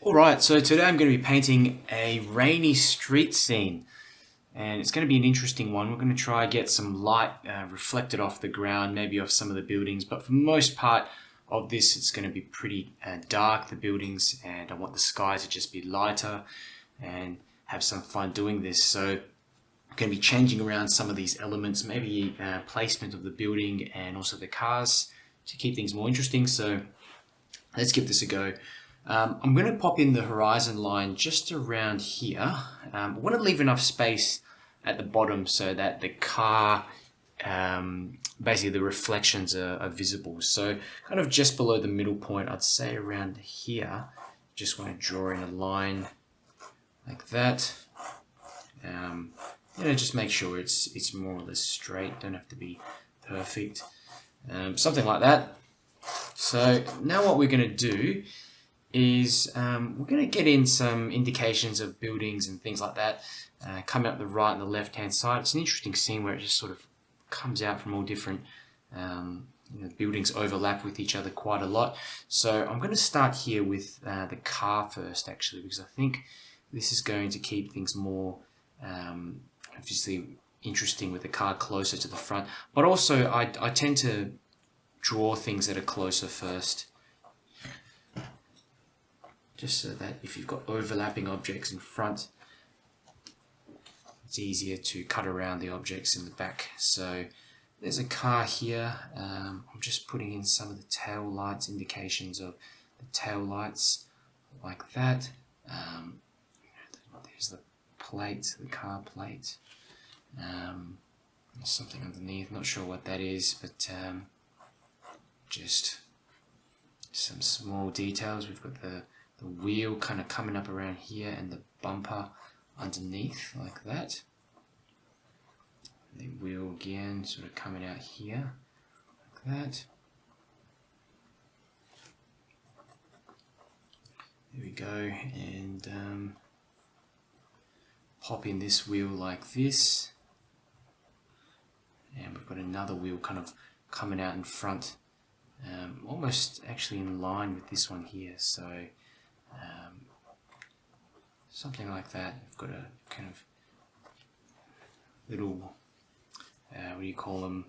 Alright, so today I'm going to be painting a rainy street scene, and it's going to be an interesting one. We're going to try and get some light reflected off the ground, maybe off some of the buildings, but for the most part of this it's going to be pretty dark, the buildings, and I want the sky to just be lighter and have some fun doing this. So I'm going to be changing around some of these elements, maybe placement of the building and also the cars to keep things more interesting. So let's give this a go. I'm going to pop in the horizon line just around here. I want to leave enough space at the bottom so that the car, basically the reflections are visible. So kind of just below the middle point, I'd say around here. Just want to draw in a line like that. Just make sure it's more or less straight. Don't have to be perfect. Something like that. So now what we're going to do is we're going to get in some indications of buildings and things like that coming up the right and the left hand side. It's an interesting scene where it just sort of comes out from all different buildings overlap with each other quite a lot. So I'm going to start here with the car first, actually, because I think this is going to keep things more obviously interesting with the car closer to the front, but also I tend to draw things that are closer first, just so that if you've got overlapping objects in front, it's easier to cut around the objects in the back. So there's a car here. I'm just putting in some of the tail lights, indications of the tail lights like that. There's the plate, the car plate. There's something underneath, not sure what that is, but just some small details. We've got the wheel kind of coming up around here and the bumper underneath like that. The wheel again sort of coming out here like that. There we go, and pop in this wheel like this, and we've got another wheel kind of coming out in front, almost actually in line with this one here. So something like that. We've got a kind of little, what do you call them?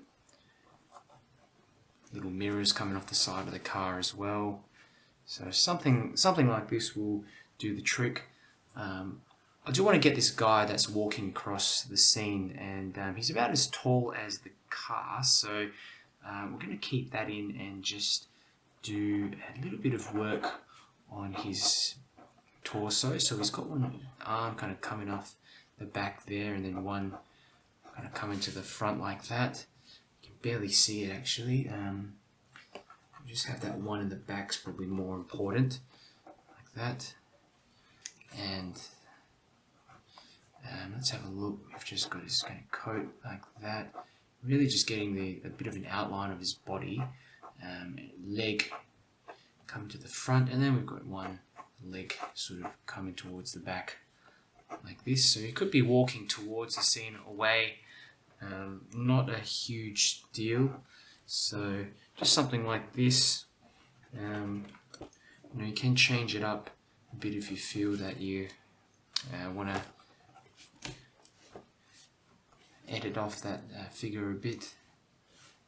Little mirrors coming off the side of the car as well. So something like this will do the trick. I do want to get this guy that's walking across the scene, and he's about as tall as the car. So we're going to keep that in and just do a little bit of work on his torso. So he's got one arm kind of coming off the back there, and then one kind of coming to the front like that. You can barely see it actually. Just have that one in the back's probably more important, like that. And let's have a look. We've just got his kind of coat like that. Really just getting a bit of an outline of his body. Leg coming to the front, and then we've got one leg sort of coming towards the back like this. So he could be walking towards the scene away, not a huge deal. So just something like this. You can change it up a bit if you feel that you want to edit off that figure a bit.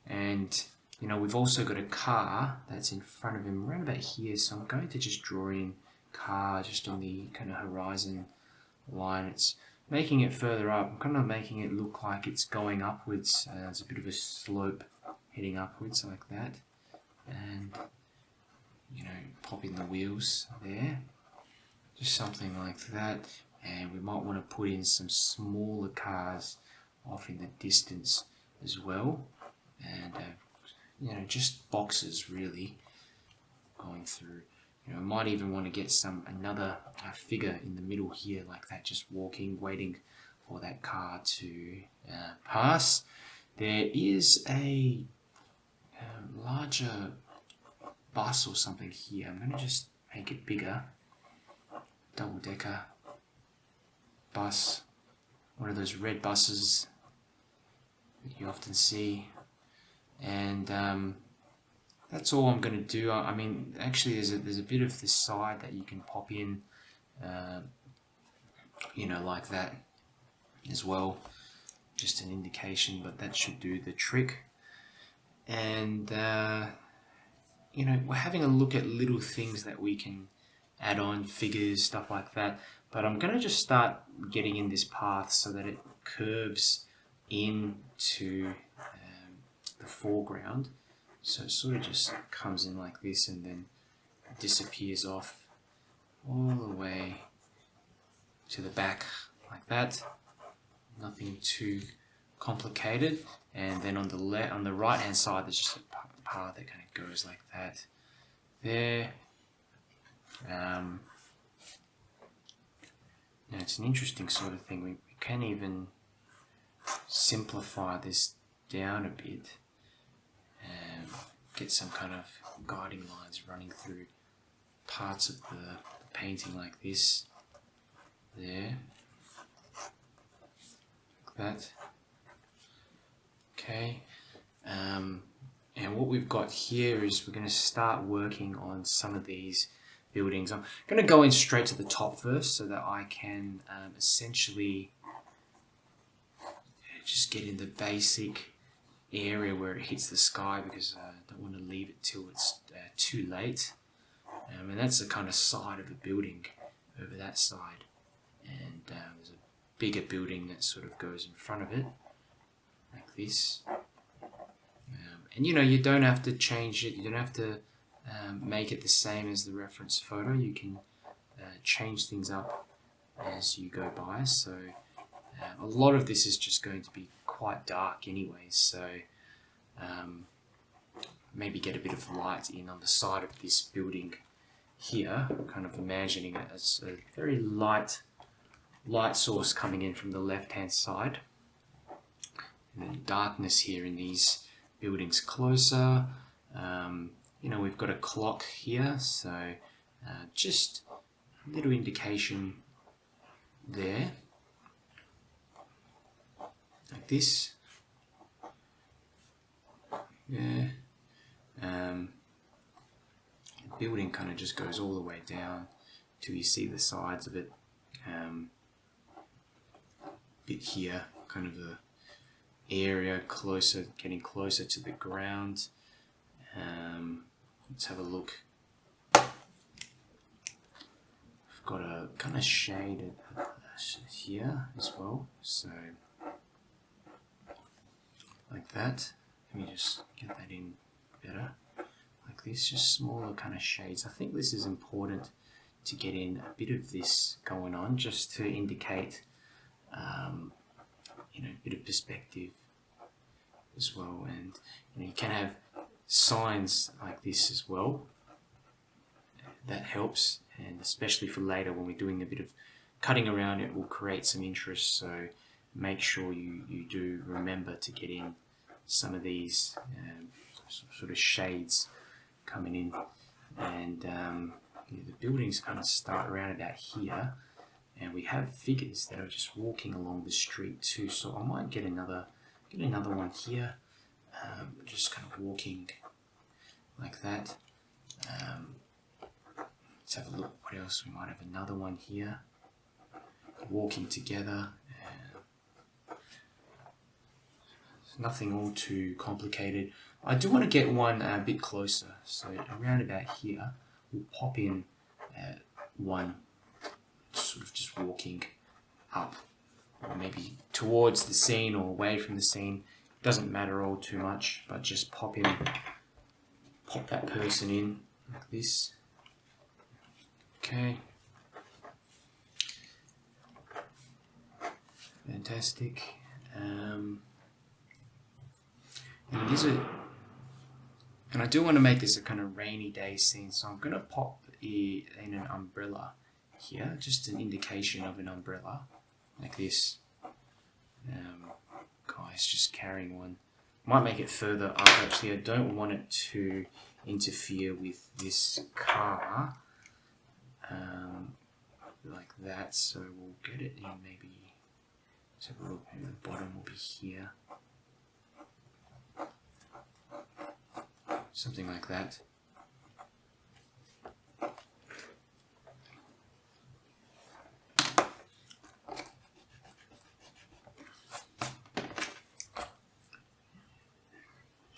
And we've also got a car that's in front of him around about here, so I'm going to just draw in car just on the kind of horizon line. It's making it further up. I'm kind of making it look like it's going upwards. There's a bit of a slope heading upwards like that, and pop in the wheels there, just something like that. And we might want to put in some smaller cars off in the distance as well, and just boxes really going through. I might even want to get another figure in the middle here like that, just walking, waiting for that car to pass. There is a larger bus or something here. I'm going to just make it bigger. Double-decker bus, one of those red buses that you often see, and that's all I'm going to do. I mean, actually, there's a bit of this side that you can pop in, you know, like that as well. Just an indication, but that should do the trick. And you know, we're having a look at little things that we can add on, figures, stuff like that. But I'm going to just start getting in this path so that it curves into the foreground. So it sort of just comes in like this and then disappears off all the way to the back like that. Nothing too complicated. And then on the right hand side, there's just a path that kind of goes like that. There. Now it's an interesting sort of thing. We can even simplify this down a bit and get some kind of guiding lines running through parts of the painting like this. There. Like that. Okay. And what we've got here is we're going to start working on some of these buildings. I'm going to go in straight to the top first so that I can essentially just get in the basic area where it hits the sky, because I don't want to leave it till it's too late. And that's the kind of side of the building over that side. And there's a bigger building that sort of goes in front of it, like this. And you know, you don't have to change it, you don't have to make it the same as the reference photo. You can change things up as you go by. So a lot of this is just going to be quite dark anyways, so maybe get a bit of light in on the side of this building here, kind of imagining it as a very light source coming in from the left hand side, and then darkness here in these buildings closer. You know, we've got a clock here, so just a little indication there, like this. Yeah. The building kind of just goes all the way down till you see the sides of it. Bit here, kind of the area closer, getting closer to the ground. Let's have a look. I've got a kind of shade here as well, so like that. Let me just get that in better, like this, just smaller kind of shades. I think this is important to get in a bit of this going on, just to indicate you know, a bit of perspective as well. And you know, you can have signs like this as well. That helps, and especially for later when we're doing a bit of cutting around, it will create some interest. So make sure you do remember to get in some of these sort of shades coming in. And you know, the buildings kind of start around about here, and we have figures that are just walking along the street too. So I might get another one here, just kind of walking like that. Let's have a look what else. We might have another one here, walking together. Nothing all too complicated. I do want to get one a bit closer, so around about here we'll pop in one sort of just walking up, or maybe towards the scene or away from the scene. Doesn't matter all too much, but just pop that person in like this. Okay. Fantastic. And I do want to make this a kind of rainy day scene, so I'm going to pop in an umbrella here, just an indication of an umbrella, like this. Guy's just carrying one. Might make it further up actually. I don't want it to interfere with this car, like that, so we'll get it in maybe, let's have a look, maybe the bottom will be here. something like that.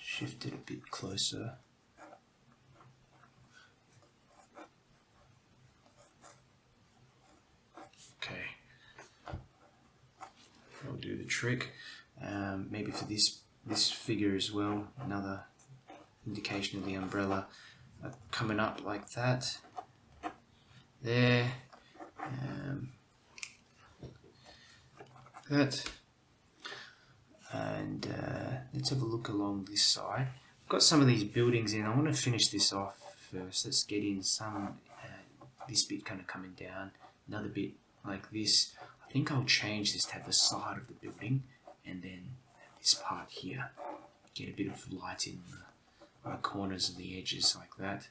Shift it a bit closer. Okay, that'll do the trick. Maybe for this figure as well, another indication of the umbrella coming up like that. There, that, and let's have a look along this side. I've got some of these buildings in. I want to finish this off first. Let's get in some, this bit kind of coming down, another bit like this. I think I'll change this to have the side of the building, and then this part here, get a bit of light in the corners of the edges like that.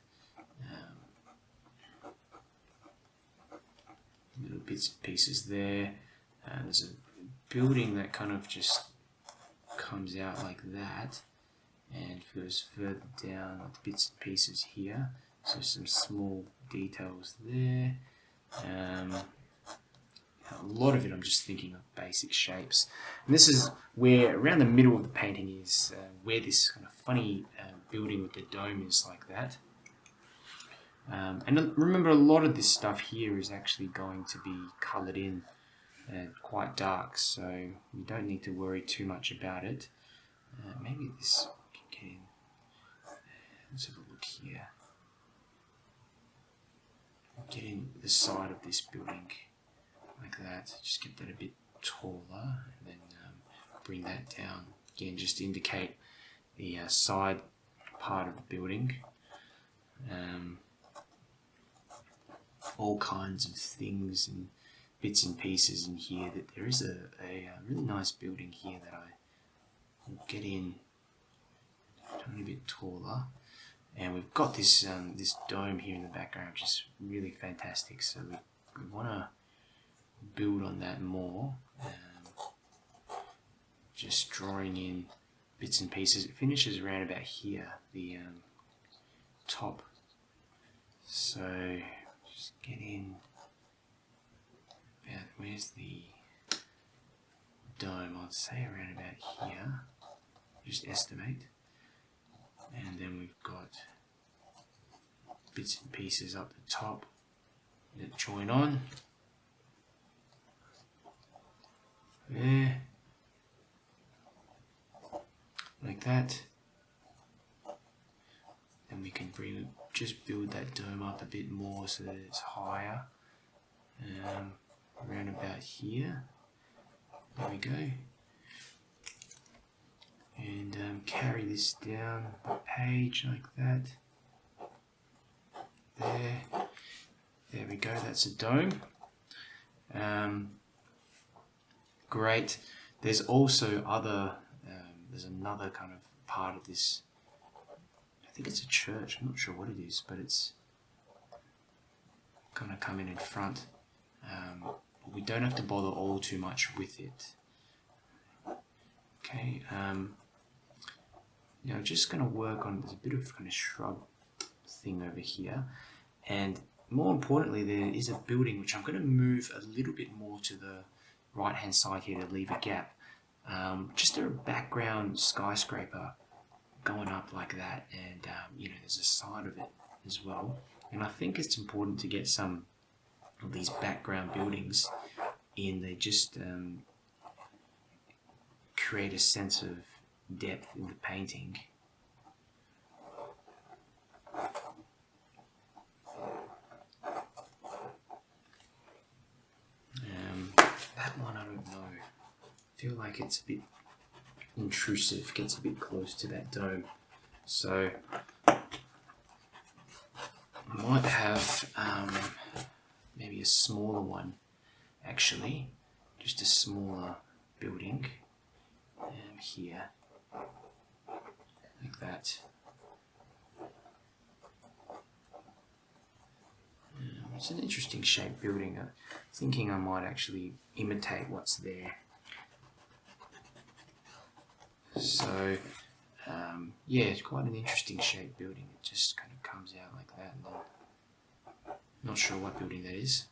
Little bits and pieces there. There's a building that kind of just comes out like that and goes further down with bits and pieces here. So some small details there. A lot of it I'm just thinking of basic shapes. And this is where, around the middle of the painting is where this kind of funny building with the dome is like that. And remember, a lot of this stuff here is actually going to be coloured in quite dark, so you don't need to worry too much about it. Maybe this can get in. Let's have a look here. Get in the side of this building like that. Just get that a bit taller, and then bring that down. Again, just to indicate the side part of the building. All kinds of things and bits and pieces in here. That there is a really nice building here that I will get in a bit taller, and we've got this this dome here in the background, which is really fantastic. So we want to build on that more. Just drawing in bits and pieces. It finishes around about here, the top. So just get in about, where's the dome? I'd say around about here. Just estimate. And then we've got bits and pieces up the top that join on. There. Like that. Then we can just build that dome up a bit more so that it's higher. Around about here. There we go. And carry this down the page like that. There we go, that's a dome. Great. There's also other, there's another kind of part of this, I think it's a church, I'm not sure what it is, but it's kind of coming in front. We don't have to bother all too much with it. Okay, now just going to work on, there's a bit of kind of shrub thing over here, and more importantly there is a building which I'm going to move a little bit more to the right hand side here to leave a gap. Just a background skyscraper going up like that, and you know, there's a side of it as well, and I think it's important to get some of these background buildings in. They just create a sense of depth in the painting. That one I don't know. I feel like it's a bit intrusive, gets a bit close to that dome. So I might have maybe a smaller one, actually, just a smaller building here, like that. It's an interesting shaped building. I'm thinking I might actually imitate what's there. So yeah, it's quite an interesting shaped building. It just kind of comes out like that, and then not sure what building that is.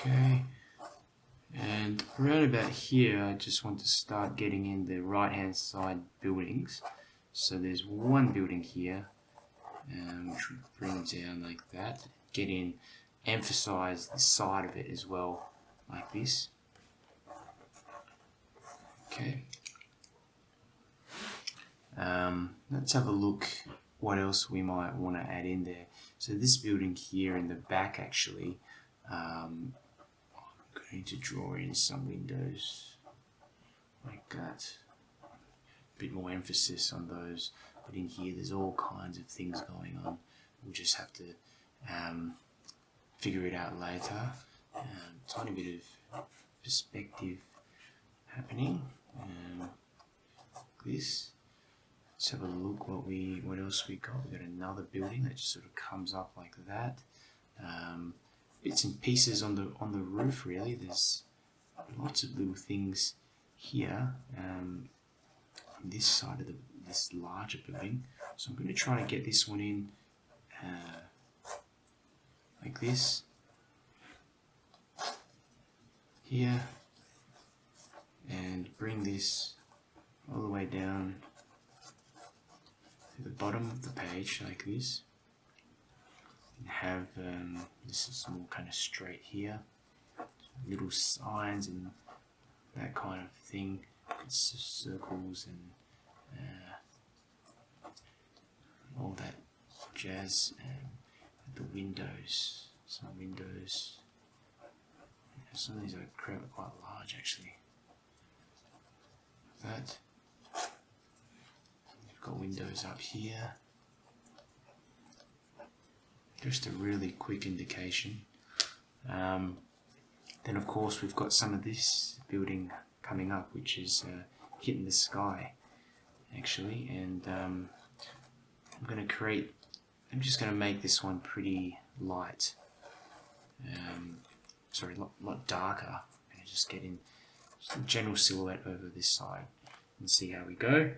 Okay, and around about here, I just want to start getting in the right-hand side buildings. So there's one building here, which we bring down like that. Get in, emphasize the side of it as well, like this. Okay. Let's have a look what else we might want to add in there. So this building here in the back, actually, I'm going to draw in some windows like that. A bit more emphasis on those. But in here, there's all kinds of things going on. We'll just have to figure it out later. Tiny bit of perspective happening. Like this. Let's have a look what else we got. We got another building that just sort of comes up like that. Bits and pieces on the roof, really. There's lots of little things here on this side of this larger building. So I'm going to try to get this one in like this here, and bring this all the way down to the bottom of the page like this. Have this is more kind of straight here, little signs and that kind of thing, circles and all that jazz. And the windows, some windows. Some of these are quite large actually. That you've got windows up here. Just a really quick indication. Then of course we've got some of this building coming up, which is hitting the sky actually, and I'm just going to make this one pretty light. Sorry, a lot darker. I'm going to just get in some general silhouette over this side and see how we go.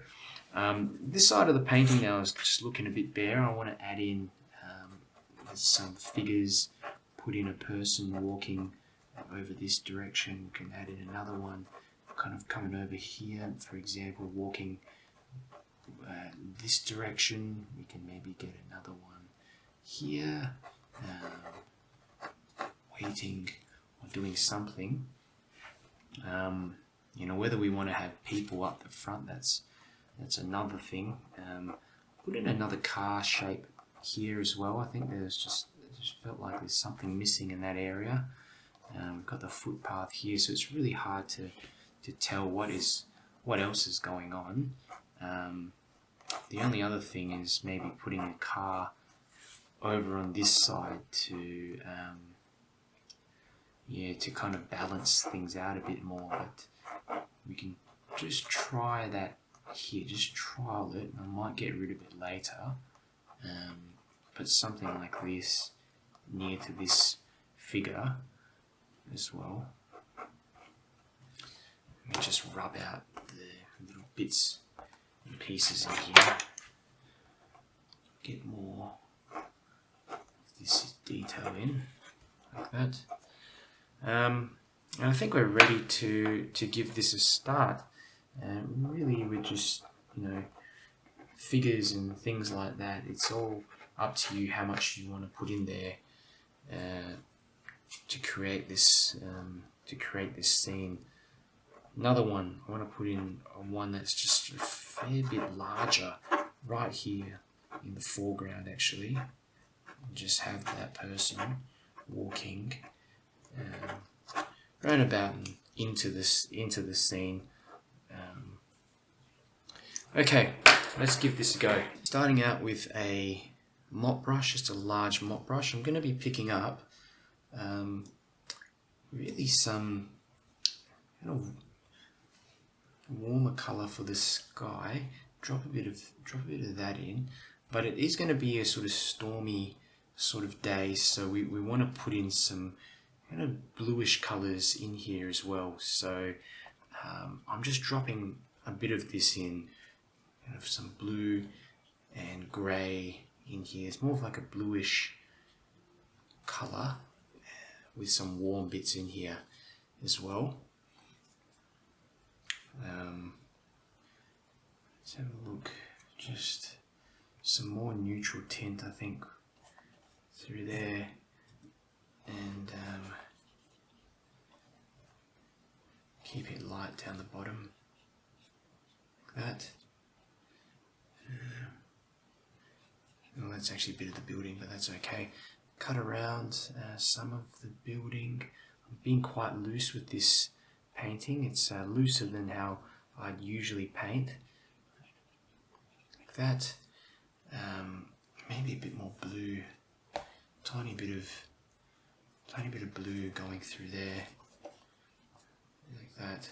This side of the painting now is just looking a bit bare. I want to add in some figures, put in a person walking over this direction. We can add in another one kind of coming over here, for example, walking this direction. We can maybe get another one here, waiting or doing something. You know, whether we want to have people up the front, that's another thing. Put in another car shape here as well. I think it just felt like there's something missing in that area. We've got the footpath here, so it's really hard to tell what else is going on. The only other thing is maybe putting a car over on this side to kind of balance things out a bit more. But we can just try that here, just trial it. I might get rid of it later. But something like this near to this figure as well. Let me just rub out the little bits and pieces in here. Get more of this detail in, like that. And I think we're ready to give this a start. Really, we're just, figures and things like that. It's all up to you how much you want to put in there to create this to create this scene. Another one, I want to put in one that's just a fair bit larger, right here in the foreground actually. Just have that person walking round about into the scene. Okay, let's give this a go. Starting out with a mop brush, just a large mop brush. I'm going to be picking up really some kind of warmer color for the sky. Drop a bit of that in, but it is going to be a sort of stormy sort of day, so we want to put in some kind of bluish colors in here as well. So I'm just dropping a bit of this in, kind of some blue and grey in here. It's more of like a bluish color with some warm bits in here as well. Let's have a look. Just some more neutral tint, I think, through there, and keep it light down the bottom, like that. Well, that's actually a bit of the building, but that's okay. Cut around some of the building. I'm being quite loose with this painting. It's looser than how I'd usually paint, like that. Maybe a bit more blue, tiny bit of blue going through there, like that.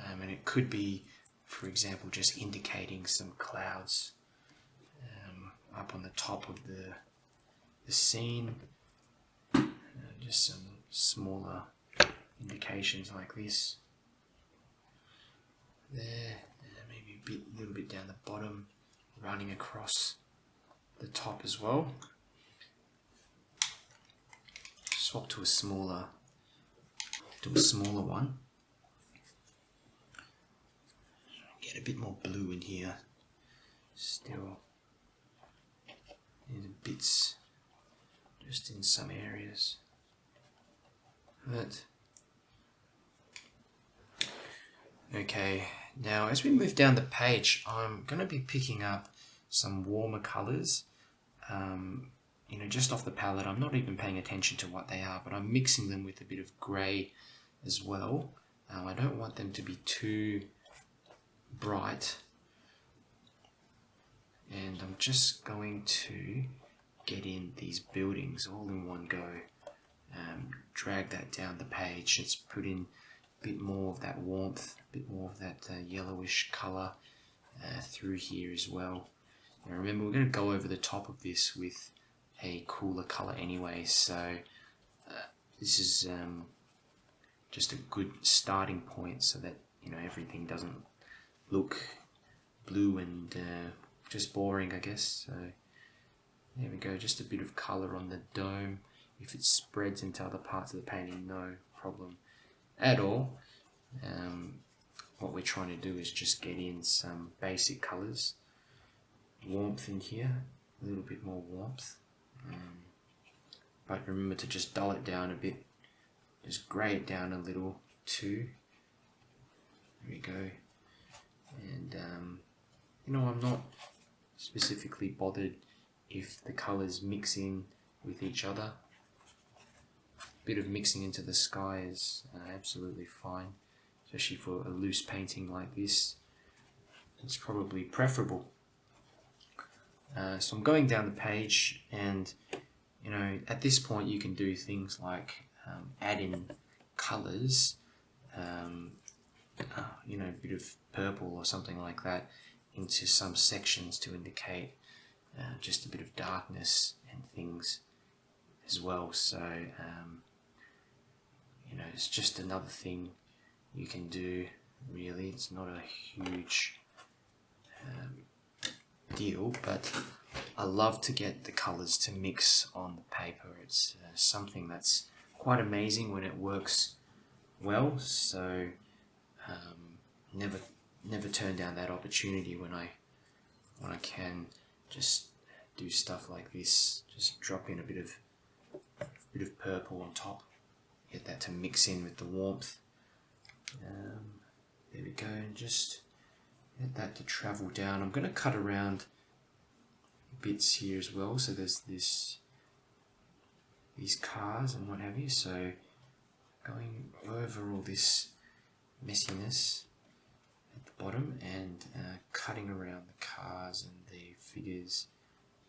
And it could be, for example, just indicating some clouds up on the top of the scene. Just some smaller indications like this there, maybe a little bit down the bottom, running across the top as well. Swap to a smaller one. Get a bit more blue in here. Still, there's bits just in some areas. But okay, now as we move down the page, I'm going to be picking up some warmer colors. You know, just off the palette. I'm not even paying attention to what they are, but I'm mixing them with a bit of grey as well. I don't want them to be too bright, and I'm just going to get in these buildings all in one go. Drag that down the page. Let's put in a bit more of that warmth, a bit more of that yellowish colour through here as well. Now remember, we're going to go over the top of this with a cooler colour anyway, so this is just a good starting point, so that, you know, everything doesn't look blue and just boring, I guess. So there we go, just a bit of colour on the dome. If it spreads into other parts of the painting, no problem at all. What we're trying to do is just get in some basic colours, warmth in here, a little bit more warmth, but remember to just dull it down a bit, just grey it down a little too. There we go. And you know, I'm not specifically bothered if the colours mix in with each other. A bit of mixing into the sky is absolutely fine, especially for a loose painting like this. It's probably preferable. So I'm going down the page, and you know, at this point you can do things like add in colours, you know, a bit of purple or something like that into some sections to indicate just a bit of darkness and things as well. So you know, it's just another thing you can do, really. It's not a huge deal, but I love to get the colours to mix on the paper. It's something that's quite amazing when it works well, so never turn down that opportunity when I can just do stuff like this. Just drop in a bit of purple on top, get that to mix in with the warmth. There we go, and just get that to travel down. I'm going to cut around bits here as well, so there's these cars and what have you, so going over all this messiness at the bottom and cutting around the cars and the figures,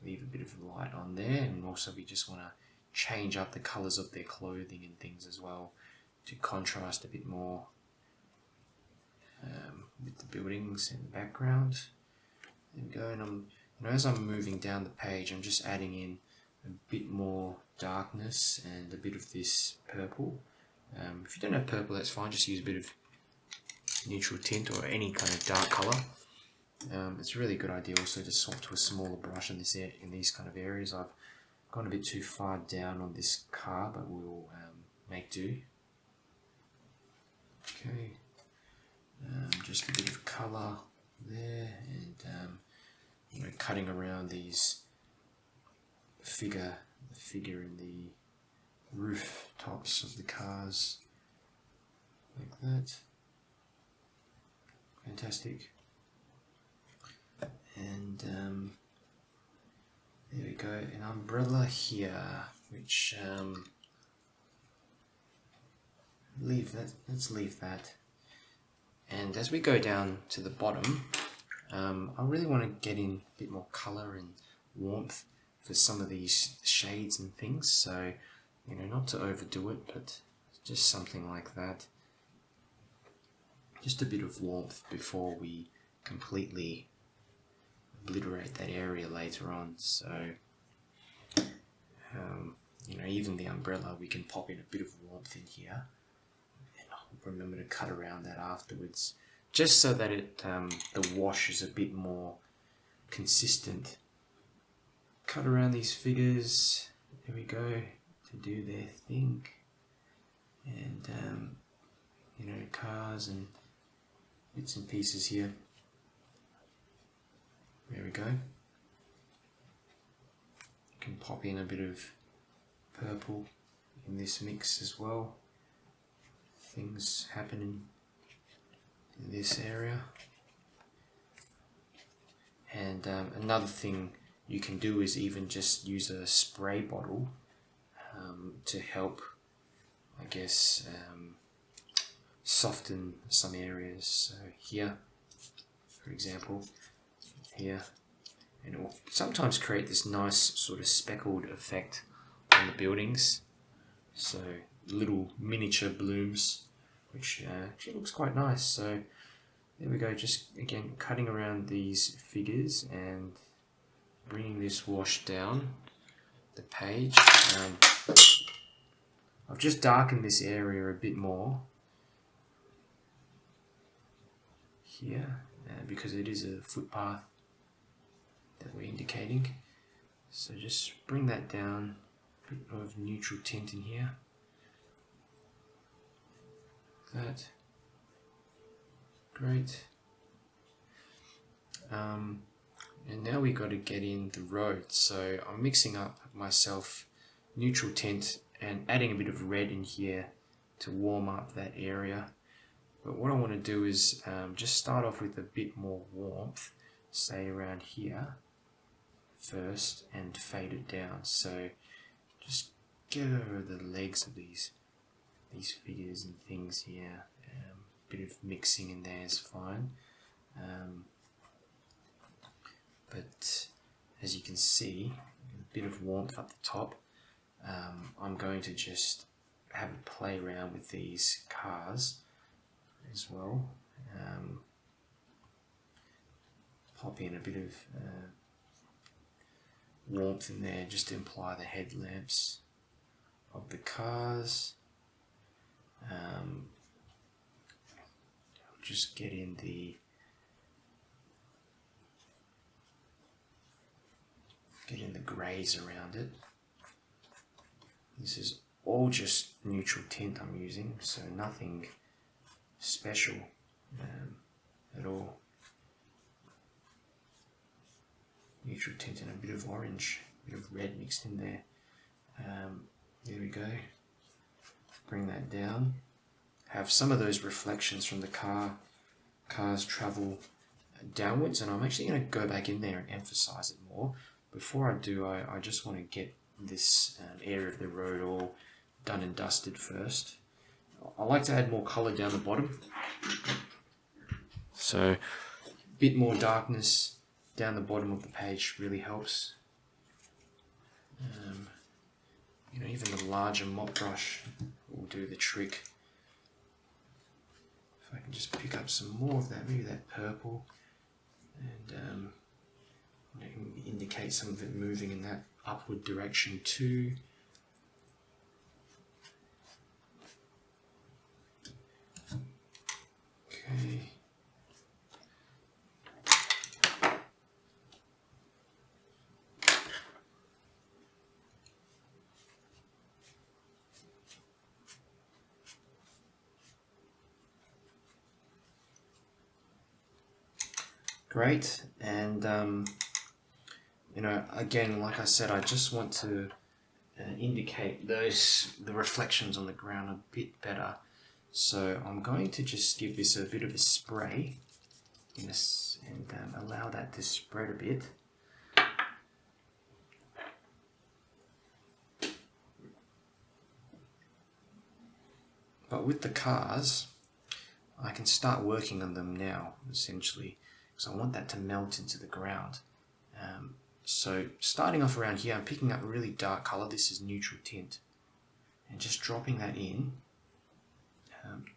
leave a bit of light on there, and also we just want to change up the colours of their clothing and things as well to contrast a bit more with the buildings in the background. There we go, and as I'm moving down the page, I'm just adding in a bit more darkness and a bit of this purple. If you don't have purple, that's fine, just use a bit of neutral tint or any kind of dark colour. It's a really good idea also to swap to a smaller brush in these kind of areas. I've gone a bit too far down on this car, but we'll make do. Okay, just a bit of colour there, and cutting around the figure in the roof tops of the cars, like that. Fantastic. And there we go, an umbrella here, which let's leave that. And as we go down to the bottom, I really want to get in a bit more colour and warmth for some of these shades and things, so not to overdo it, but just something like that. Just a bit of warmth before we completely obliterate that area later on. So even the umbrella, we can pop in a bit of warmth in here, and I'll remember to cut around that afterwards, just so that the wash is a bit more consistent. Cut around these figures, there we go, to do their thing, and cars and bits and pieces here. There we go. You can pop in a bit of purple in this mix as well. Things happening in this area. And another thing you can do is even just use a spray bottle to help, I guess, soften some areas. So here, for example, here, and it will sometimes create this nice sort of speckled effect on the buildings, so little miniature blooms, which actually looks quite nice. So there we go, just again cutting around these figures and bringing this wash down the page. I've just darkened this area a bit more here because it is a footpath that we're indicating, so just bring that down, a bit of neutral tint in here, that, great. And now we got to get in the road, so I'm mixing up myself neutral tint and adding a bit of red in here to warm up that area. But what I want to do is just start off with a bit more warmth, say around here first, and fade it down. So just get over the legs of these figures and things here. Bit of mixing in there is fine. But as you can see, a bit of warmth up the top. I'm going to just have a play around with these cars as well. Pop in a bit of warmth in there just to imply the headlamps of the cars. Just get in the greys around it. This is all just neutral tint I'm using, so nothing special at all. Neutral tint and a bit of orange, a bit of red mixed in there. There we go. bring that down. Have some of those reflections from the cars travel downwards, and I'm actually going to go back in there and emphasize it more. Before I do, I just want to get this area of the road all done and dusted first. I like to add more color down the bottom, so a bit more darkness down the bottom of the page really helps. You know, even the larger mop brush will do the trick. If I can just pick up some more of that, maybe that purple, and indicate some of it moving in that upward direction too. Okay. Great, and you know, again, like I said, I just want to indicate the reflections on the ground a bit better. So I'm going to just give this a bit of a spray in this, and allow that to spread a bit. But with the cars, I can start working on them now, essentially, because I want that to melt into the ground. So starting off around here, I'm picking up a really dark color. This is neutral tint, and just dropping that in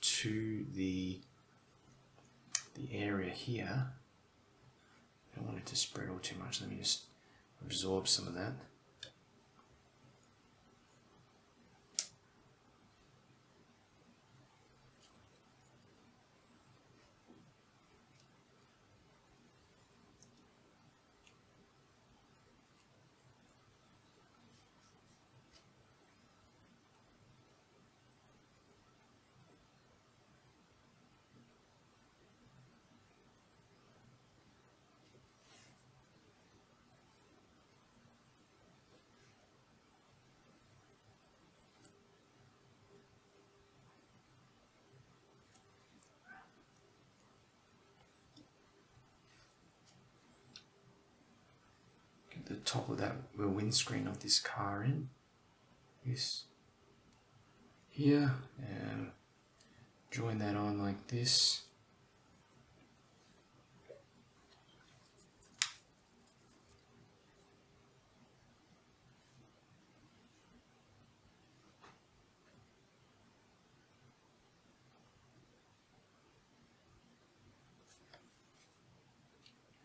to the area here. I don't want it to spread all too much. Let me just absorb some of that. The top of that windscreen of this car in this here, and join that on like this.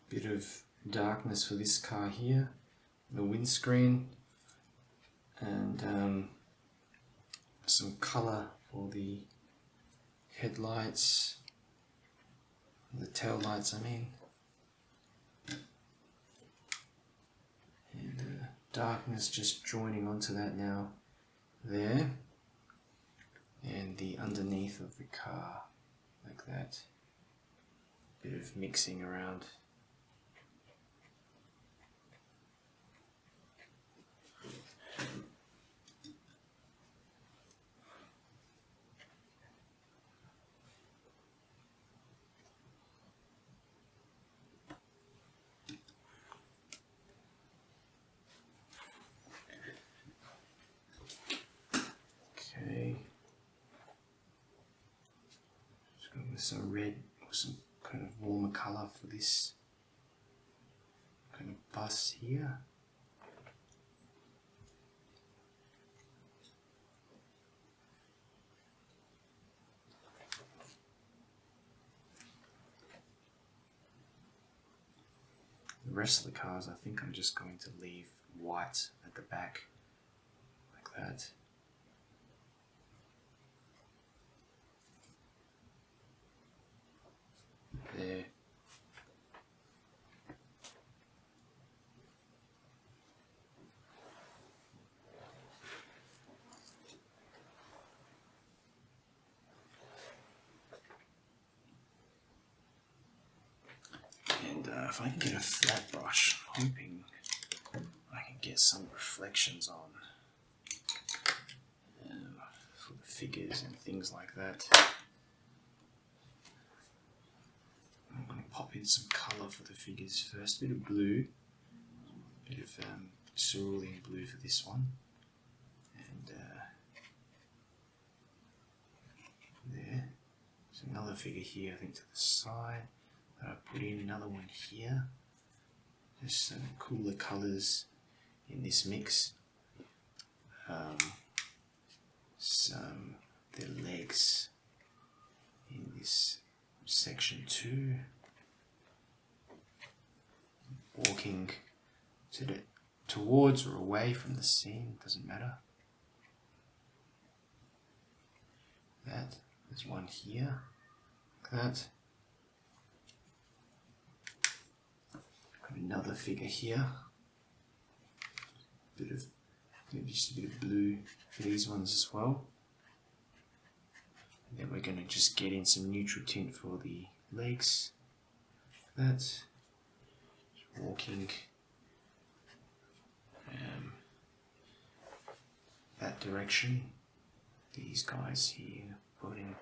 Bit of darkness for this car here, the windscreen, and some color for the headlights, the tail lights I mean, and darkness just joining onto that now there, and the underneath of the car like that, bit of mixing around. Okay, just going with some red or some kind of warmer colour for this kind of bus here. The rest of the cars, I think I'm just going to leave white at the back, like that. There. And if I can get a flat brush, I'm hoping I can get some reflections on for the figures and things like that. I'm going to pop in some colour for the figures first. A bit of blue, a bit of cerulean blue for this one, and there. There's another figure here, I think to the side, that I put in, another one here. Just some cooler colours in this mix. Some their legs in this section 2. Walking towards or away from the scene, doesn't matter. There's one here, like that. Got another figure here. Maybe just a bit of blue for these ones as well. And then we're going to just get in some neutral tint for the legs. Like that. Just walking that direction. These guys here, putting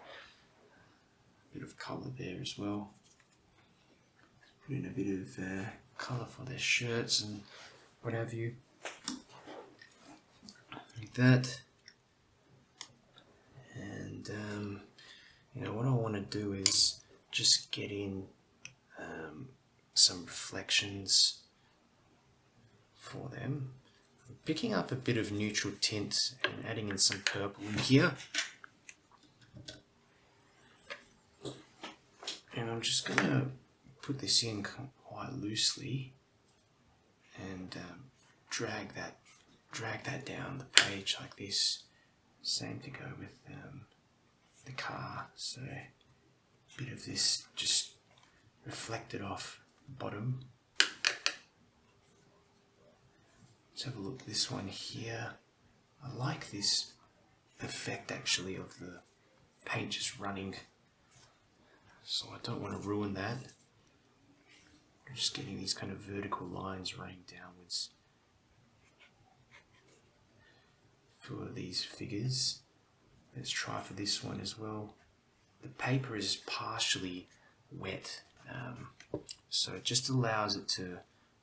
a bit of colour there as well. Put in a bit of colour for their shirts and what have you. Like that. And you know what I want to do is just get in some reflections for them. I'm picking up a bit of neutral tint and adding in some purple in here. And I'm just going to put this in quite loosely and drag that down the page like this. Same to go with the car, so a bit of this just reflected off the bottom. Let's have a look at this one here. I like this effect actually of the paint just running, so I don't want to ruin that. I'm just getting these kind of vertical lines running downwards for these figures. Let's try for this one as well. The paper is partially wet, so it just allows it to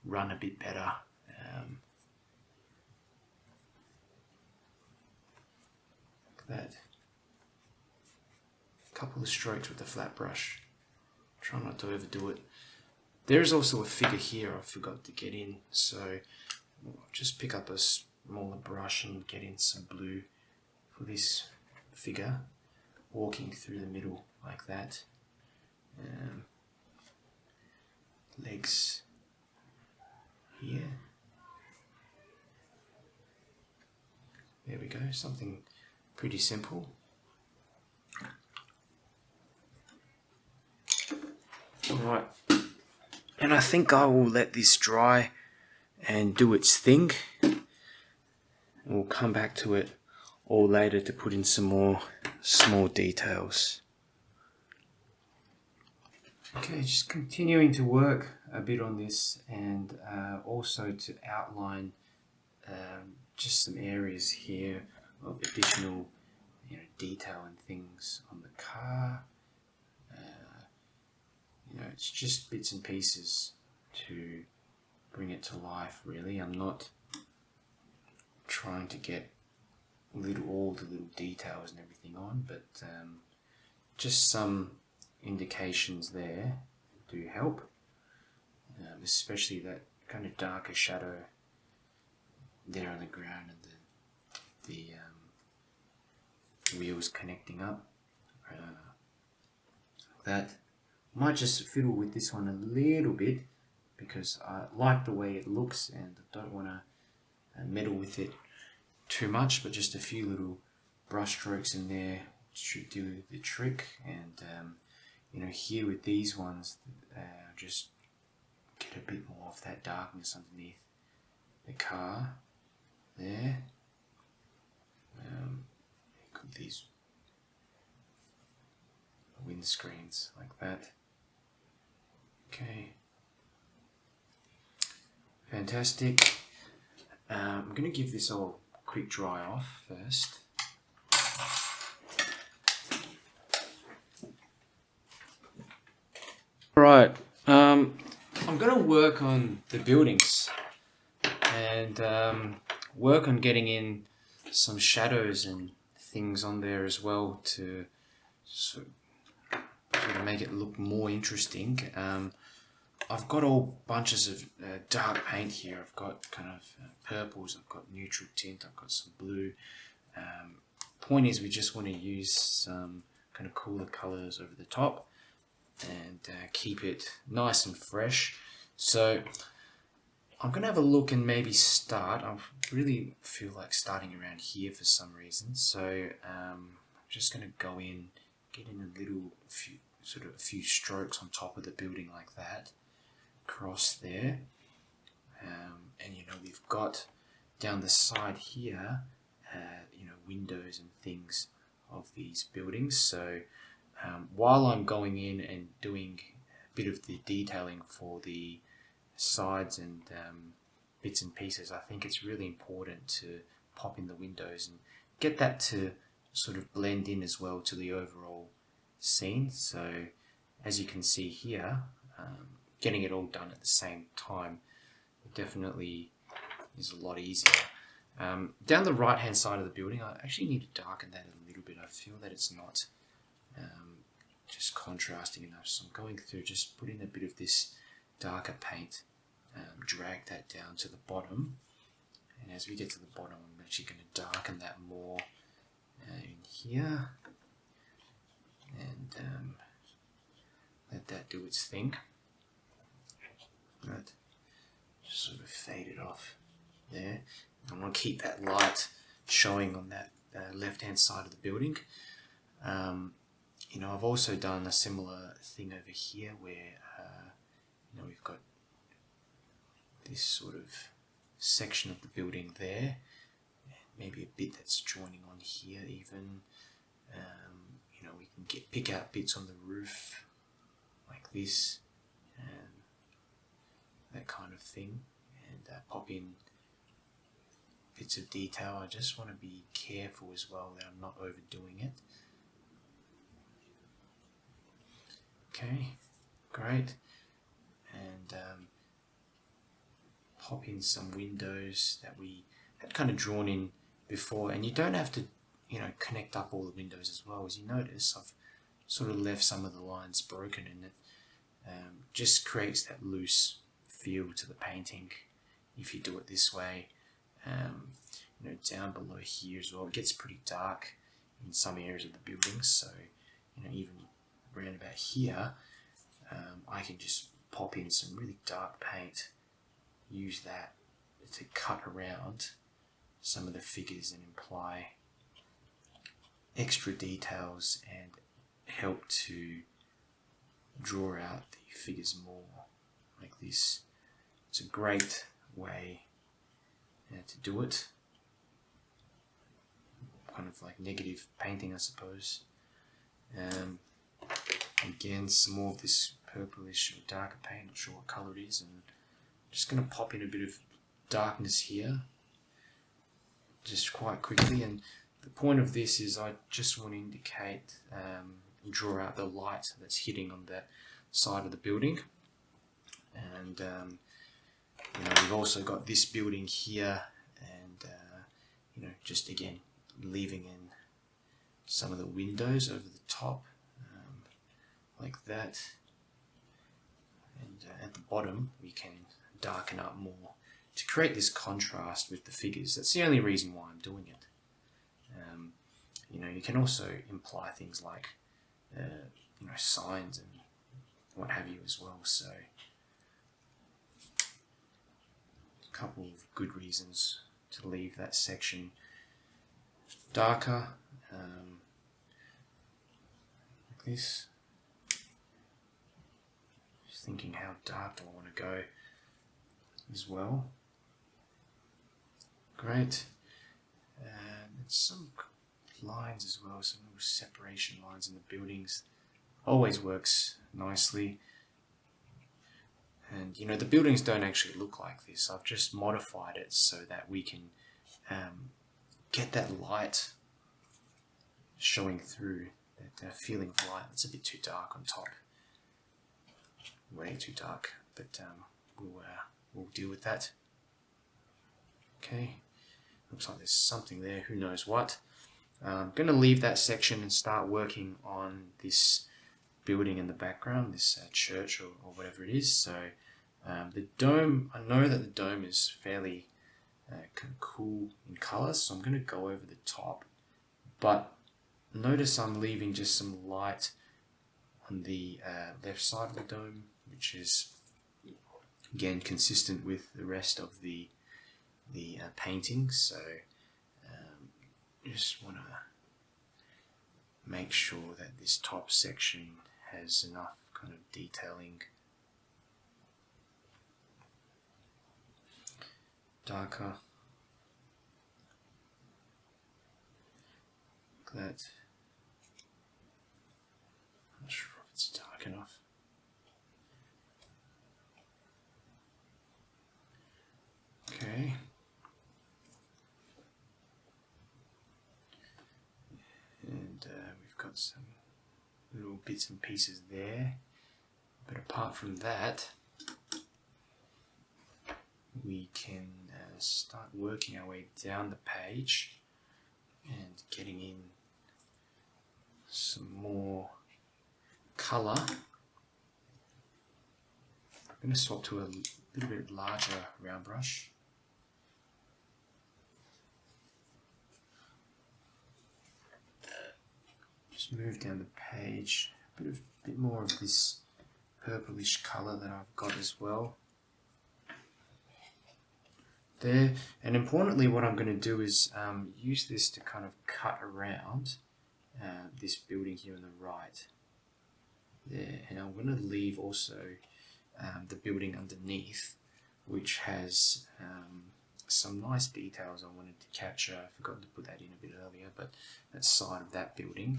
run a bit better. Like that. A couple of strokes with the flat brush. Try not to overdo it. There's also a figure here I forgot to get in, so I'll just pick up a smaller brush and get in some blue for this figure, walking through the middle like that. Legs here. There we go, something pretty simple. Alright, and I think I will let this dry and do its thing. We'll come back to it all later to put in some more small details. Okay, just continuing to work a bit on this, and also to outline just some areas here of additional detail and things on the car. It's just bits and pieces to bring it to life, really. I'm not trying to get all the little details and everything on, but just some indications there do help, especially that kind of darker shadow there on the ground and the wheels connecting up, like that. Might just fiddle with this one a little bit because I like the way it looks and I don't want to meddle with it too much, but just a few little brush strokes in there should do the trick. And here with these ones, just get a bit more of that darkness underneath the car there. Got these windscreens like that. Okay, fantastic. I'm going to give this all a quick dry off first. Alright, I'm going to work on the buildings and work on getting in some shadows and things on there as well to sort of make it look more interesting. I've got all bunches of dark paint here. I've got kind of purples, I've got neutral tint, I've got some blue. Point is, we just want to use some kind of cooler colours over the top and keep it nice and fresh. So I'm going to have a look and maybe start. I really feel like starting around here for some reason. So I'm just going to go in, get in a few strokes on top of the building like that, across there. And you know, we've got down the side here, you know, windows and things of these buildings. So while I'm going in and doing a bit of the detailing for the sides and bits and pieces, I think it's really important to pop in the windows and get that to sort of blend in as well to the overall scene. So as you can see here, getting it all done at the same time definitely is a lot easier. Down the right hand side of the building, I actually need to darken that a little bit. I feel that it's not just contrasting enough, so I'm going through, just putting a bit of this darker paint, drag that down to the bottom, and as we get to the bottom I'm actually going to darken that more in here and let that do its thing. Right. Just sort of fade it off there. I want to keep that light showing on that left hand side of the building. You know, I've also done a similar thing over here where you know, we've got this sort of section of the building there, maybe a bit that's joining on here even. You know, we can pick out bits on the roof like this and that kind of thing, and pop in bits of detail. I just want to be careful as well that I'm not overdoing it. Okay, great. And pop in some windows that we had kind of drawn in before, and you don't have to, you know, connect up all the windows as well. As you notice, I've sort of left some of the lines broken, and it just creates that loose feel to the painting if you do it this way. You know, down below here as well, it gets pretty dark in some areas of the building, so you know, even around about here, I can just pop in some really dark paint, use that to cut around some of the figures and imply extra details and help to draw out the figures more like this. It's a great way to do it, kind of like negative painting, I suppose. Again, some more of this purplish or darker paint, not sure what colour it is, and I'm just going to pop in a bit of darkness here just quite quickly. And the point of this is I just want to indicate and draw out the light that's hitting on that side of the building. And you know, we've also got this building here, and you know, just again leaving in some of the windows over the top like that, and at the bottom we can darken up more to create this contrast with the figures. That's the only reason why I'm doing it. You know, you can also imply things like you know, signs and what have you as well, so a couple of good reasons to leave that section darker, like this. Just thinking, how dark do I want to go as well. Great. And some lines as well, some little separation lines in the buildings. Always works nicely. And you know, the buildings don't actually look like this. I've just modified it so that we can get that light showing through, that feeling of light. It's a bit too dark on top. way too dark, but we'll deal with that. Okay, looks like there's something there, who knows what. I'm going to leave that section and start working on this building in the background, this church or whatever it is. So the dome, I know that the dome is fairly kind of cool in colour, so I'm going to go over the top, but notice I'm leaving just some light on the left side of the dome, which is again consistent with the rest of the painting. So just want to make sure that this top section has enough kind of detailing. Darker. Like that. Not sure if it's dark enough. Okay. And we've got some little bits and pieces there, but apart from that, we can start working our way down the page and getting in some more colour. I'm going to swap to a little bit larger round brush. Just move down the page, a bit more of this purplish colour that I've got as well. There, and importantly, what I'm going to do is use this to kind of cut around this building here on the right. There, and I'm going to leave also the building underneath, which has some nice details I wanted to capture. I forgot to put that in a bit earlier, but that side of that building.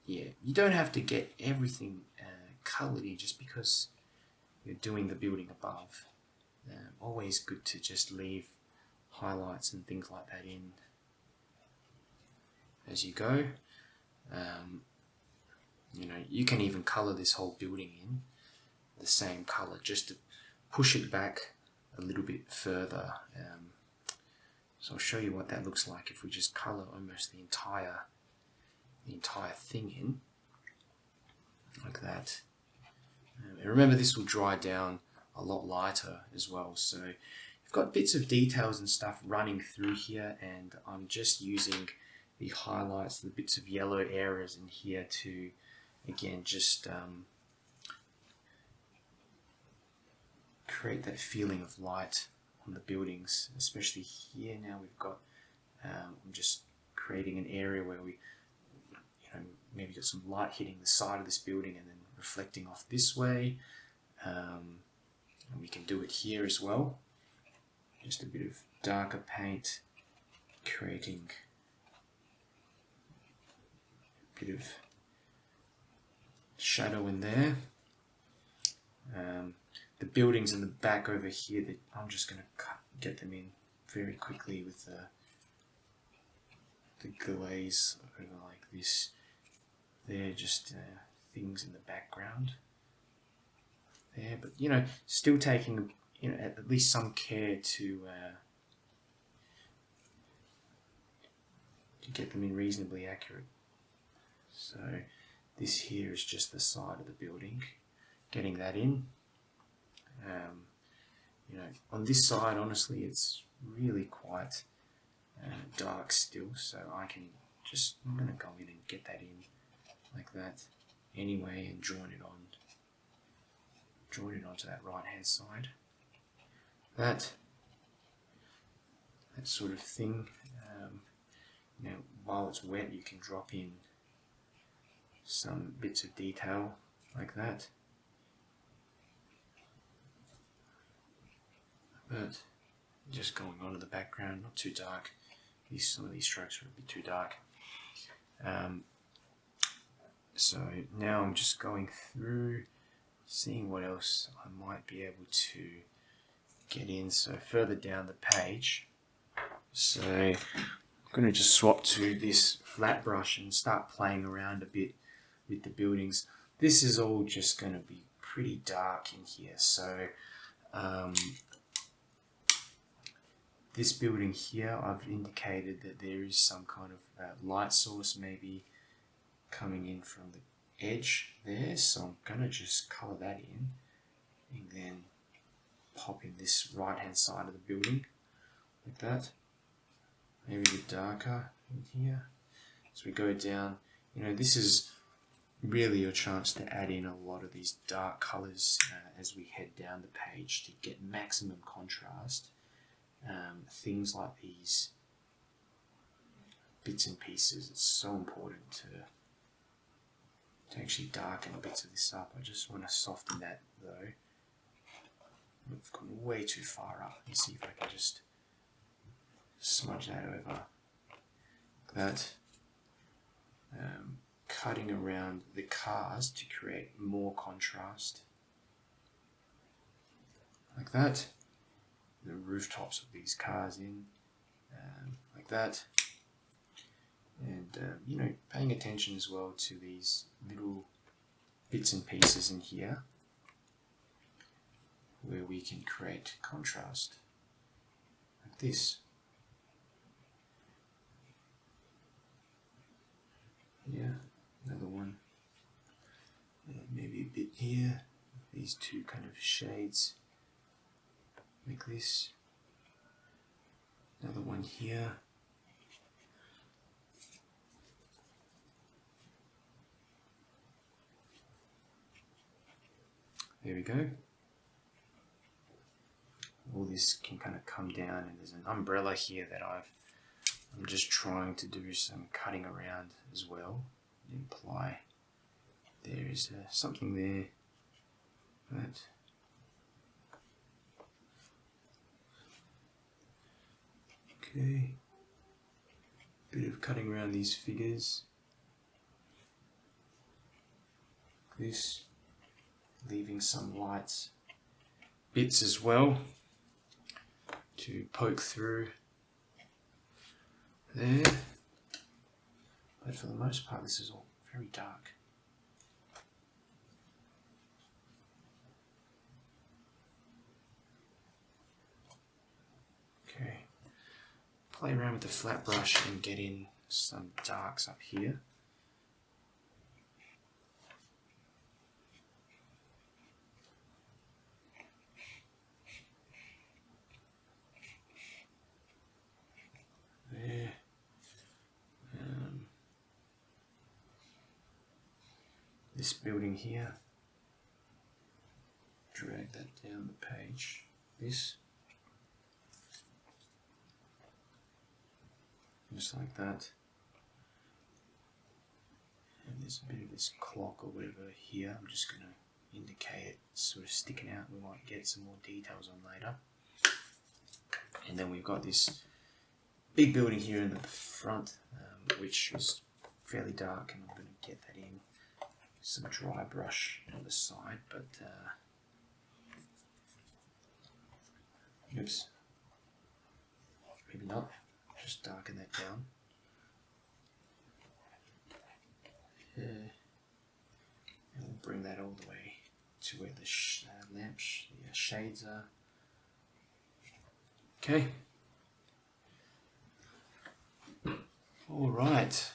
Yeah, you don't have to get everything coloured in just because you're doing the building above. Always good to just leave highlights and things like that in as you go. You know, you can even colour this whole building in the same colour just to push it back a little bit further. So I'll show you what that looks like if we just colour almost the entire thing in like that. And remember, this will dry down a lot lighter as well, so you've got bits of details and stuff running through here, and I'm just using the highlights, the bits of yellow areas in here to again just create that feeling of light on the buildings, especially here. Now we've got I'm just creating an area where we maybe got some light hitting the side of this building and then reflecting off this way. And we can do it here as well. Just a bit of darker paint, creating a bit of shadow in there. The buildings in the back over here, that I'm just going to get them in very quickly with the glaze over like this. They're just things in the background there, but still taking at least some care to get them in reasonably accurate. So this here is just the side of the building, getting that in. On this side, honestly, it's really quite dark still, so I'm going to go in and get that in like that anyway, and join it onto that right hand side. That sort of thing. While it's wet, you can drop in some bits of detail like that. But just going on to the background, not too dark. Some of these strokes are a bit too dark. So now I'm just going through, seeing what else I might be able to get in. So further down the page, so I'm going to just swap to this flat brush and start playing around a bit with the buildings. This is all just going to be pretty dark in here. So this building here, I've indicated that there is some kind of light source maybe coming in from the edge there. So I'm going to just colour that in and then pop in this right hand side of the building like that. Maybe a bit darker in here. As we go down, you know, this is really your chance to add in a lot of these dark colours as we head down the page to get maximum contrast. Things like these bits and pieces, it's so important to actually darken bits of this up. I just want to soften that though. We've gone way too far up. Let's see if I can just smudge that over like that. Cutting around the cars to create more contrast like that. The rooftops of these cars in like that, and you know, paying attention as well to these little bits and pieces in here where we can create contrast like this. Yeah, another one, maybe a bit here, these two kind of shades like this, another one here, there we go. All this can kind of come down, and there's an umbrella here that I'm just trying to do some cutting around as well, imply there is something there that okay, bit of cutting around these figures, this, leaving some light bits as well to poke through there, but for the most part this is all very dark. Okay, play around with the flat brush and get in some darks up here. There. This building here, drag that down the page, this, just like that, and there's a bit of this clock or whatever here. I'm just going to indicate it sort of sticking out. We might get some more details on later. And then we've got this big building here in the front, which is fairly dark, and I'm going to get that in some dry brush on the side, but oops, maybe not, just darken that down. And we'll bring that all the way to where the shades are. Okay. All right.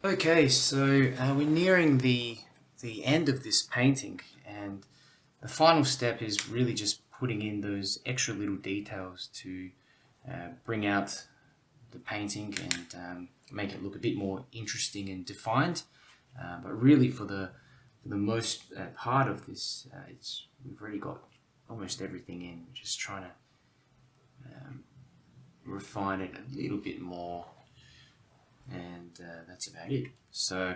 Okay, so we're nearing the end of this painting, and the final step is really just putting in those extra little details to bring out the painting and make it look a bit more interesting and defined. But really, for the most part of this, we've already got almost everything in. We're just trying to refine it a little bit more, and that's about it. So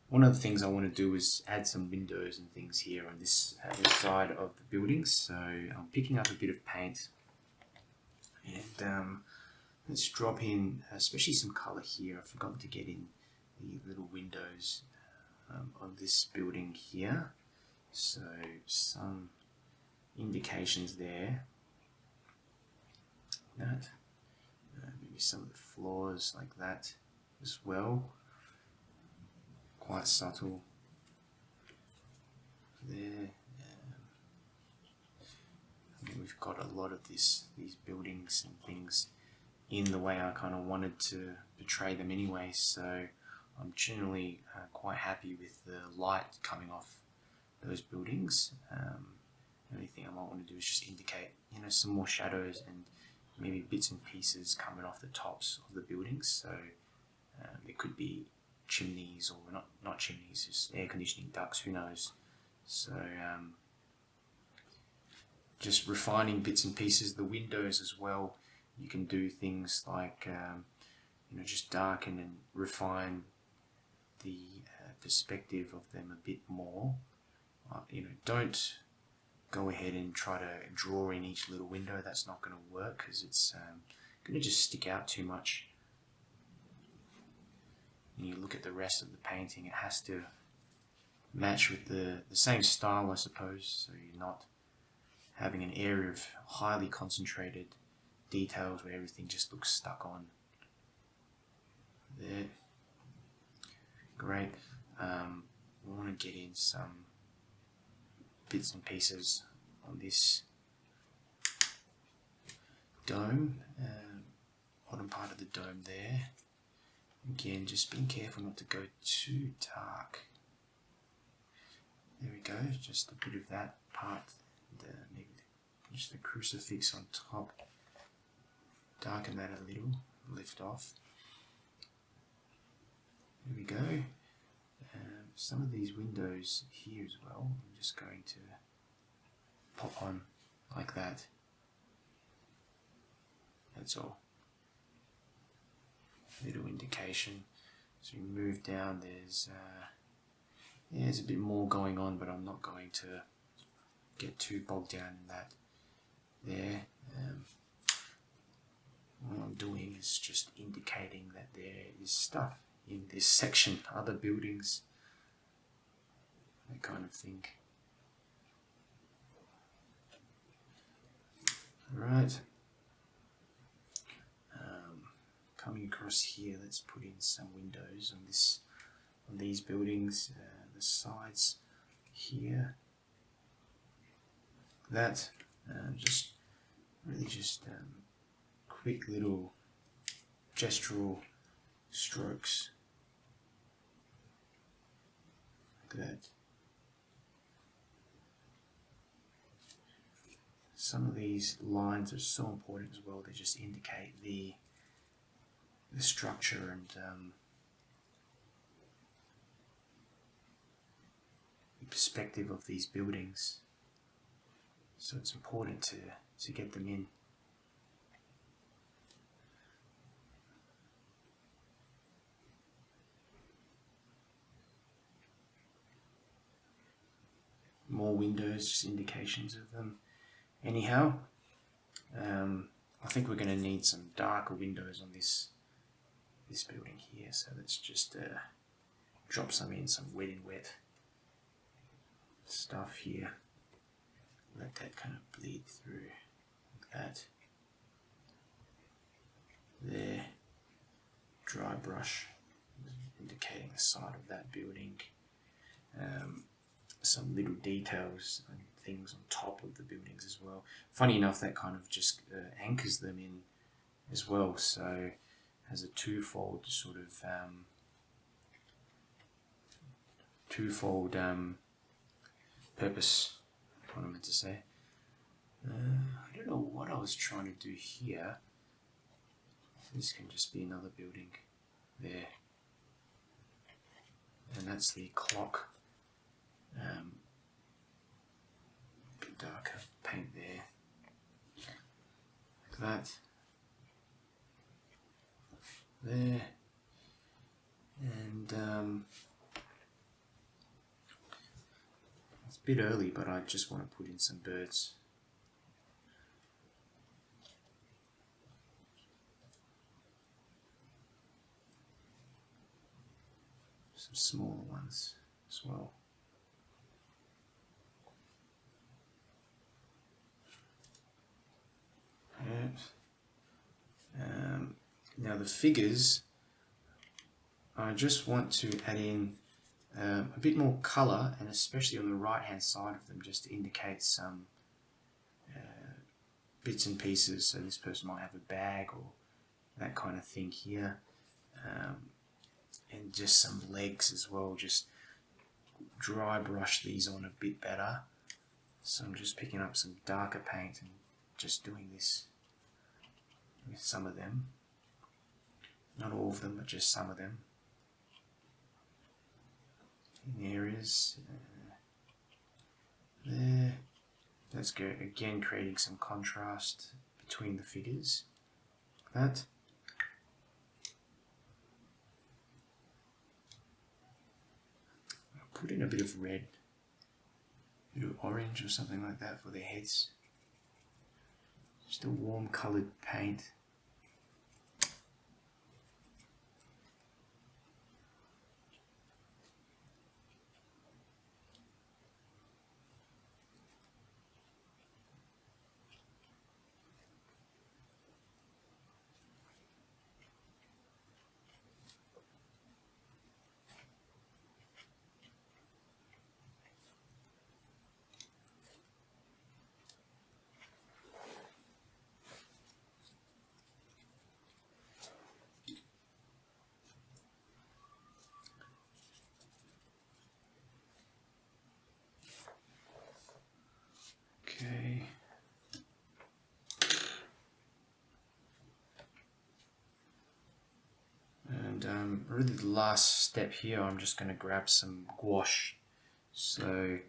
one of the things I want to do is add some windows and things here on this side of the building. So I'm picking up a bit of paint, and let's drop in especially some colour here. I forgot to get in the little windows on this building here, so some indications there. That maybe some of the floors like that as well, quite subtle. there. I mean, we've got a lot of these buildings and things in the way I kind of wanted to portray them anyway, so I'm generally quite happy with the light coming off those buildings. The only thing I might want to do is just indicate, you know, some more shadows and maybe bits and pieces coming off the tops of the buildings. So there could be chimneys, or not chimneys, just air conditioning ducts, who knows. So just refining bits and pieces. The windows as well, you can do things like you know, just darken and refine the perspective of them a bit more. You know, don't go ahead and try to draw in each little window. That's not going to work, because it's going to just stick out too much. When you look at the rest of the painting, it has to match with the same style, I suppose, so you're not having an area of highly concentrated details where everything just looks stuck on. There. Great. We want to get in some bits and pieces on this dome, bottom part of the dome there. Again, just being careful not to go too dark. There we go, just a bit of that part, maybe just the crucifix on top. Darken that a little, lift off. There we go. Some of these windows here as well, I'm just going to pop on like that. That's all. Little indication. So we move down, there's a bit more going on, but I'm not going to get too bogged down in that there. All I'm doing is just indicating that there is stuff in this section, other buildings, that kind of thing. Alright. Coming across here, let's put in some windows on these buildings, the sides here. That just quick little gestural strokes like that. Some of these lines are so important as well. They just indicate the structure and the perspective of these buildings. So it's important to get them in. More windows, just indications of them. Anyhow, I think we're going to need some darker windows on this building here, so let's just drop some in, some wet and wet stuff here. Let that kind of bleed through like that. There, dry brush, indicating the side of that building. Some little details and things on top of the buildings as well. Funny enough, that kind of just anchors them in as well, so has a twofold sort of purpose, what I meant to say. I don't know what I was trying to do here. This can just be another building there, and that's the clock. Bit darker paint there, like that, there, and it's a bit early, but I just want to put in some birds. Some smaller ones as well. Now the figures, I just want to add in a bit more colour, and especially on the right hand side of them, just to indicate some bits and pieces. So this person might have a bag or that kind of thing here, and just some legs as well. Just dry brush these on a bit better. So I'm just picking up some darker paint and just doing this with some of them. Not all of them, but just some of them. In areas there. Let's go again, creating some contrast between the figures. Like that. I'll put in a bit of red, a bit of orange or something like that for their heads. Just a warm coloured paint. Okay. And really the last step here, I'm just going to grab some gouache. So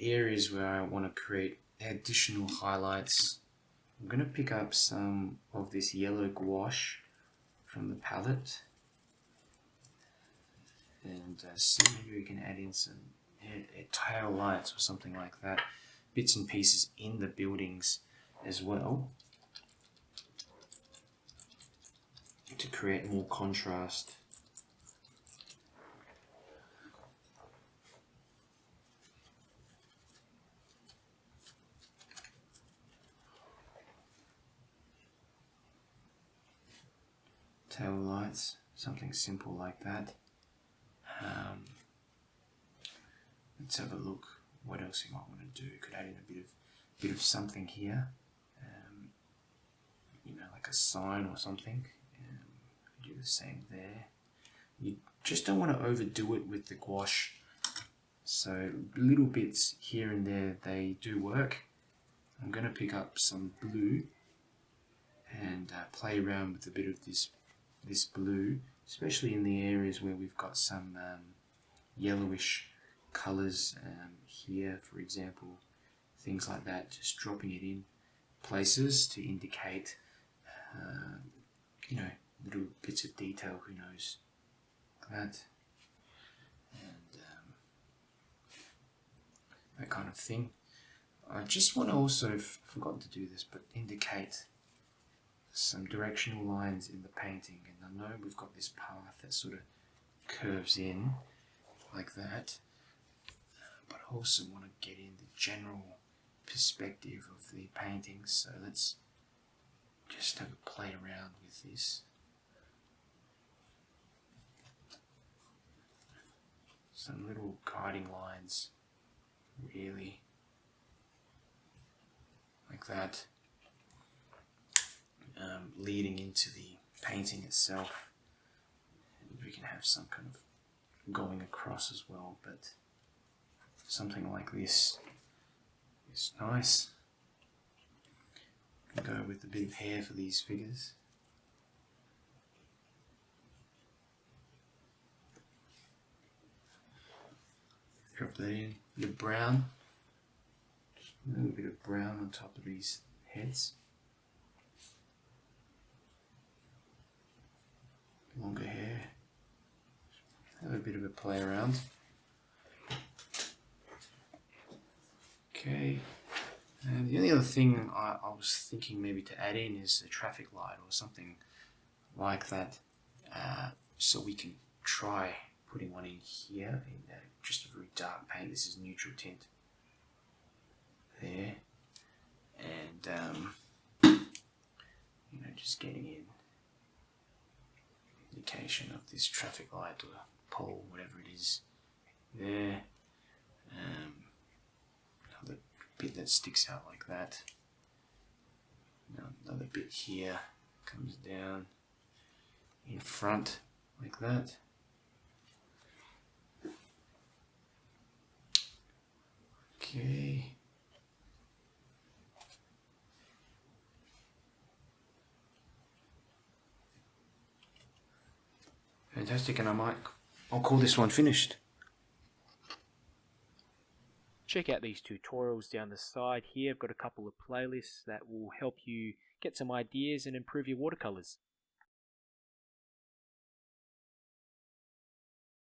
areas where I want to create additional highlights, I'm going to pick up some of this yellow gouache from the palette, and see maybe we can add in some tail lights or something like that, bits and pieces in the buildings as well, to create more contrast. Tail lights, something simple like that. Let's have a look what else you might want to do. Could add in a bit of something here, you know, like a sign or something. Do the same there. You just don't want to overdo it with the gouache, so little bits here and there, they do work. I'm going to pick up some blue and play around with a bit of this blue, especially in the areas where we've got some yellowish colours here, for example, things like that. Just dropping it in places to indicate, you know, little bits of detail, who knows, like that, and that kind of thing. I just want to also, forgot to do this, but indicate some directional lines in the painting. And I know we've got this path that sort of curves in like that, but I also want to get in the general perspective of the painting. So let's just have a play around with this. Some little guiding lines, really, like that, leading into the painting itself. And we can have some kind of going across as well, but something like this is nice. Can go with a bit of hair for these figures. Drop that in, a bit of brown, just a little bit of brown on top of these heads. Longer hair, have a bit of a play around. Okay, and the only other thing I was thinking maybe to add in is a traffic light or something like that, so we can try putting one in here in just a very dark paint. This is neutral tint there, and you know, just getting in, location of this traffic light or pole, whatever it is. There. Another bit that sticks out like that. Another bit here comes down in front like that. Okay. Fantastic, and I'll call this one finished. Check out these tutorials down the side here. I've got a couple of playlists that will help you get some ideas and improve your watercolors.